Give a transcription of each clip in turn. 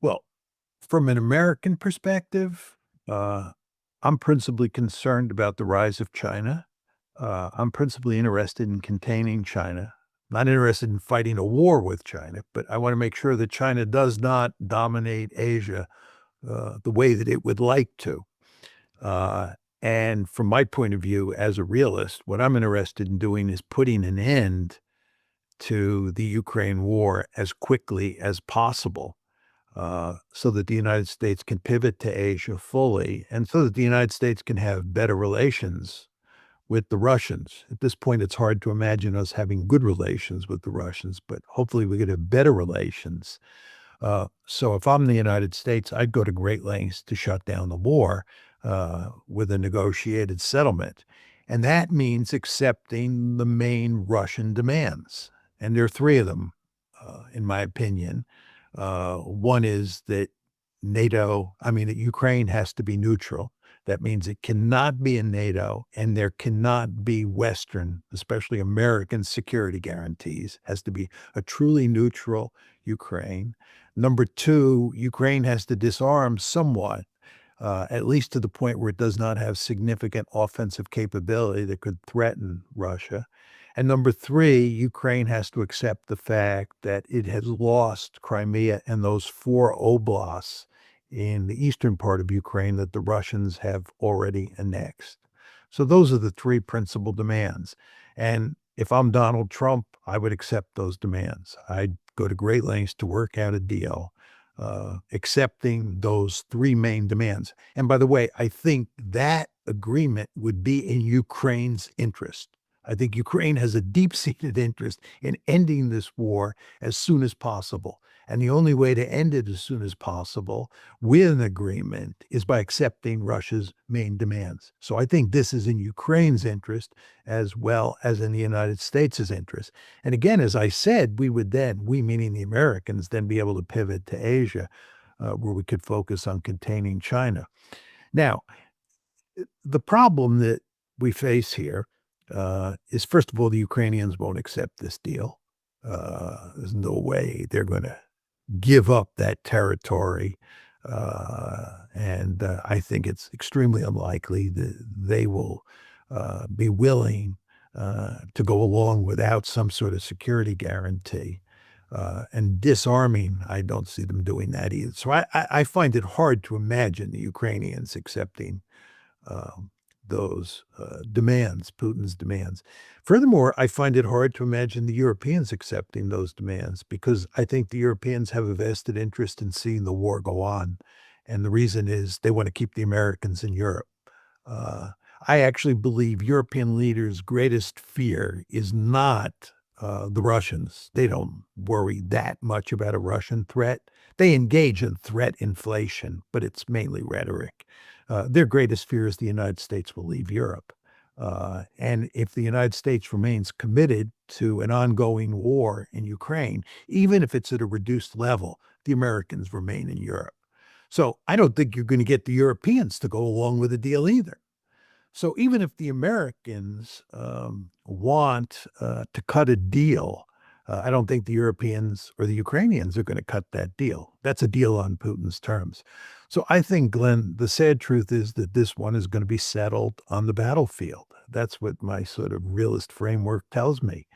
Well, from an American perspective, uh, I'm principally concerned about the rise of China. I'm principally interested in containing China, not interested in fighting a war with China, but I want to make sure that China does not dominate Asia the way that it would like to. Uh, and from my point of view, as a realist, what I'm interested in doing is putting an end to the Ukraine war as quickly as possible so that the United States can pivot to Asia fully and so that the United States can have better relations with the Russians. At this point, it's hard to imagine us having good relations with the Russians, but hopefully we could have better relations. So if I'm the United States, I'd go to great lengths to shut down the war with a negotiated settlement. And that means accepting the main Russian demands. And there are three of them, in my opinion. One is that that Ukraine has to be neutral. That means it cannot be in NATO and there cannot be Western, especially American security guarantees. It has to be a truly neutral Ukraine. Number two, Ukraine has to disarm somewhat, at least to the point where it does not have significant offensive capability that could threaten Russia. And number three, Ukraine has to accept the fact that it has lost Crimea and those four oblasts in the eastern part of Ukraine that the Russians have already annexed. So those are the three principal demands. And if I'm Donald Trump, I would accept those demands. I'd go to great lengths to work out a deal, accepting those three main demands. And by the way, I think that agreement would be in Ukraine's interest. I think Ukraine has a deep-seated interest in ending this war as soon as possible. And the only way to end it as soon as possible with an agreement is by accepting Russia's main demands. So I think this is in Ukraine's interest as well as in the United States' interest. And again, as I said, we meaning the Americans, then be able to pivot to Asia, where we could focus on containing China. Now, the problem that we face here is, first of all, the Ukrainians won't accept this deal. There's no way they're going to give up that territory. And I think it's extremely unlikely that they will be willing to go along without some sort of security guarantee. And disarming, I don't see them doing that either. So I find it hard to imagine the Ukrainians accepting um, those demands, Putin's demands. Furthermore, I find it hard to imagine the Europeans accepting those demands because I think the Europeans have a vested interest in seeing the war go on. And the reason is they want to keep the Americans in Europe. Uh, I actually believe European leaders' greatest fear is not the Russians. They don't worry that much about a Russian threat. They engage in threat inflation, but it's mainly rhetoric. Their greatest fear is the United States will leave Europe. And if the United States remains committed to an ongoing war in Ukraine, even if it's at a reduced level, the Americans remain in Europe. So I don't think you're going to get the Europeans to go along with the deal either. So even if the Americans want to cut a deal, I don't think the Europeans or the Ukrainians are going to cut that deal. That's a deal on Putin's terms. So I think, Glenn, the sad truth is that this one is going to be settled on the battlefield. That's what my sort of realist framework tells me.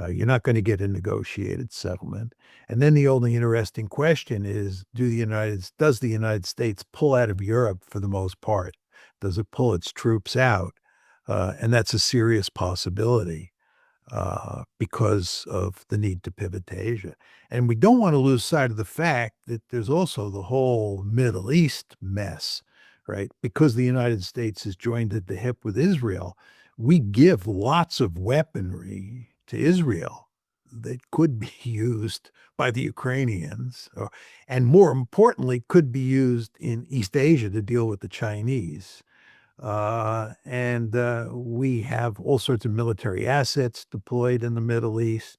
You're not going to get a negotiated settlement. And then the only interesting question is, does the United States pull out of Europe for the most part? Does it pull its troops out? And that's a serious possibility because of the need to pivot to Asia. And we don't want to lose sight of the fact that there's also the whole Middle East mess, right? Because the United States is joined at the hip with Israel, we give lots of weaponry to Israel that could be used by the Ukrainians, and more importantly, could be used in East Asia to deal with the Chinese. And we have all sorts of military assets deployed in the Middle East,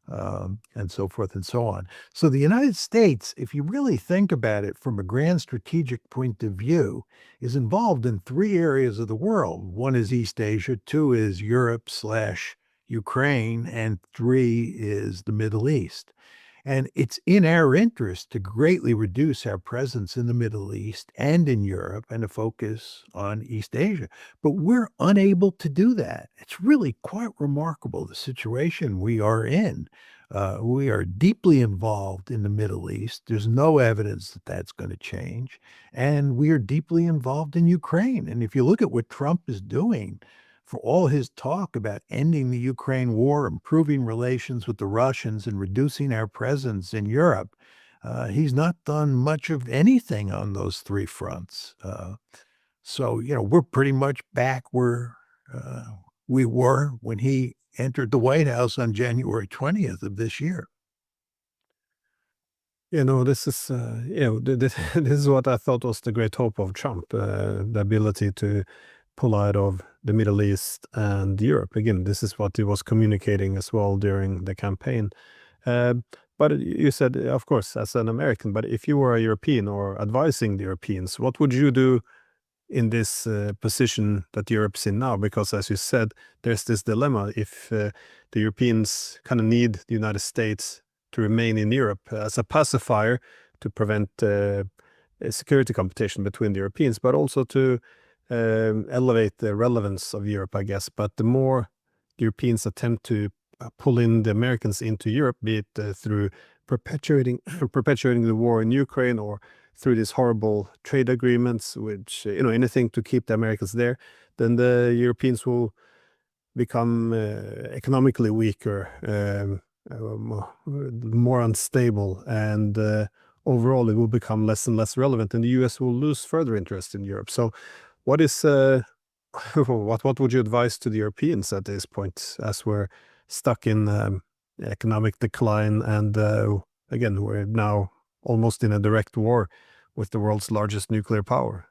and so forth and so on. So the United States, if you really think about it from a grand strategic point of view, is involved in three areas of the world. One is East Asia, two is Europe/Ukraine, and three is the Middle East. And it's in our interest to greatly reduce our presence in the Middle East and in Europe and to focus on East Asia. But we're unable to do that. It's really quite remarkable the situation we are in. We are deeply involved in the Middle East. There's no evidence that that's going to change. And we are deeply involved in Ukraine. And if you look at what Trump is doing, for all his talk about ending the Ukraine war, improving relations with the Russians, and reducing our presence in Europe, he's not done much of anything on those three fronts. We're pretty much back where uh, we were when he entered the White House on January 20th of this year. This is, this is what I thought was the great hope of Trump, the ability to pull out of the Middle East and Europe. Again, this is what he was communicating as well during the campaign. Uh, but you said, of course, as an American, but if you were a European or advising the Europeans, what would you do in this position that Europe's in now? Because as you said, there's this dilemma. If the Europeans kind of need the United States to remain in Europe as a pacifier to prevent a security competition between the Europeans, but also to elevate the relevance of Europe, I guess. But the more Europeans attempt to pull in the Americans into Europe, be it through perpetuating the war in Ukraine or through these horrible trade agreements, which, anything to keep the Americans there, then the Europeans will become economically weaker, more unstable, and overall it will become less and less relevant, and the US will lose further interest in Europe. So what is what would you advise to the Europeans at this point, as we're stuck in economic decline, and again, we're now almost in a direct war with the world's largest nuclear power?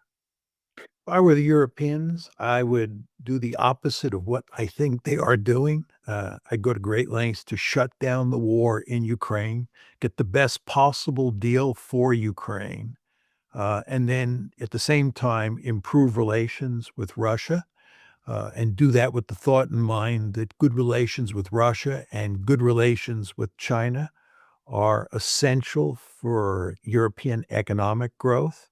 If I were the Europeans, I would do the opposite of what I think they are doing. I'd go to great lengths to shut down the war in Ukraine, get the best possible deal for Ukraine, and then at the same time improve relations with Russia, and do that with the thought in mind that good relations with Russia and good relations with China are essential for European economic growth.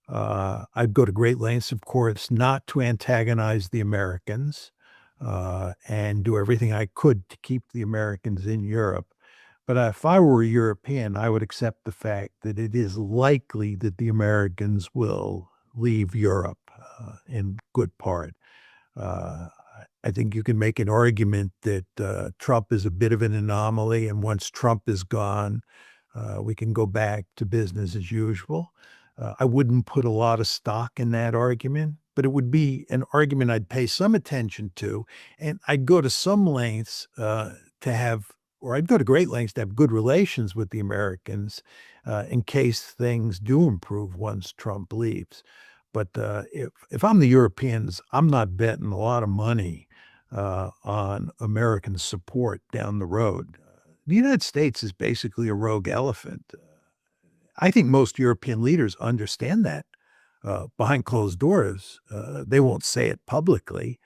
I'd go to great lengths, of course, not to antagonize the Americans, and do everything I could to keep the Americans in Europe. But if I were a European, I would accept the fact that it is likely that the Americans will leave Europe, in good part. Uh, I think you can make an argument that Trump is a bit of an anomaly, and once Trump is gone, we can go back to business as usual. I wouldn't put a lot of stock in that argument, but it would be an argument I'd pay some attention to, and I'd go to some lengths to have, or I'd go to great lengths to have good relations with the Americans in case things do improve once Trump leaves. But if I'm the Europeans, I'm not betting a lot of money on American support down the road. The United States is basically a rogue elephant. I think most European leaders understand that behind closed doors. They won't say it publicly,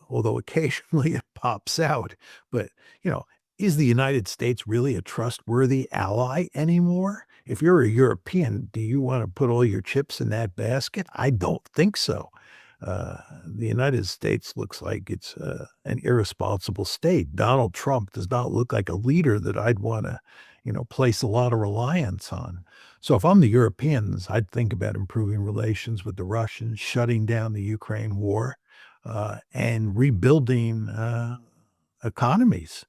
although occasionally it pops out. But, you know, is the United States really a trustworthy ally anymore? If you're a European, do you want to put all your chips in that basket? I don't think so. The United States looks like it's an irresponsible state. Donald Trump does not look like a leader that I'd want to, place a lot of reliance on. So if I'm the Europeans, I'd think about improving relations with the Russians, shutting down the Ukraine war, and rebuilding economies.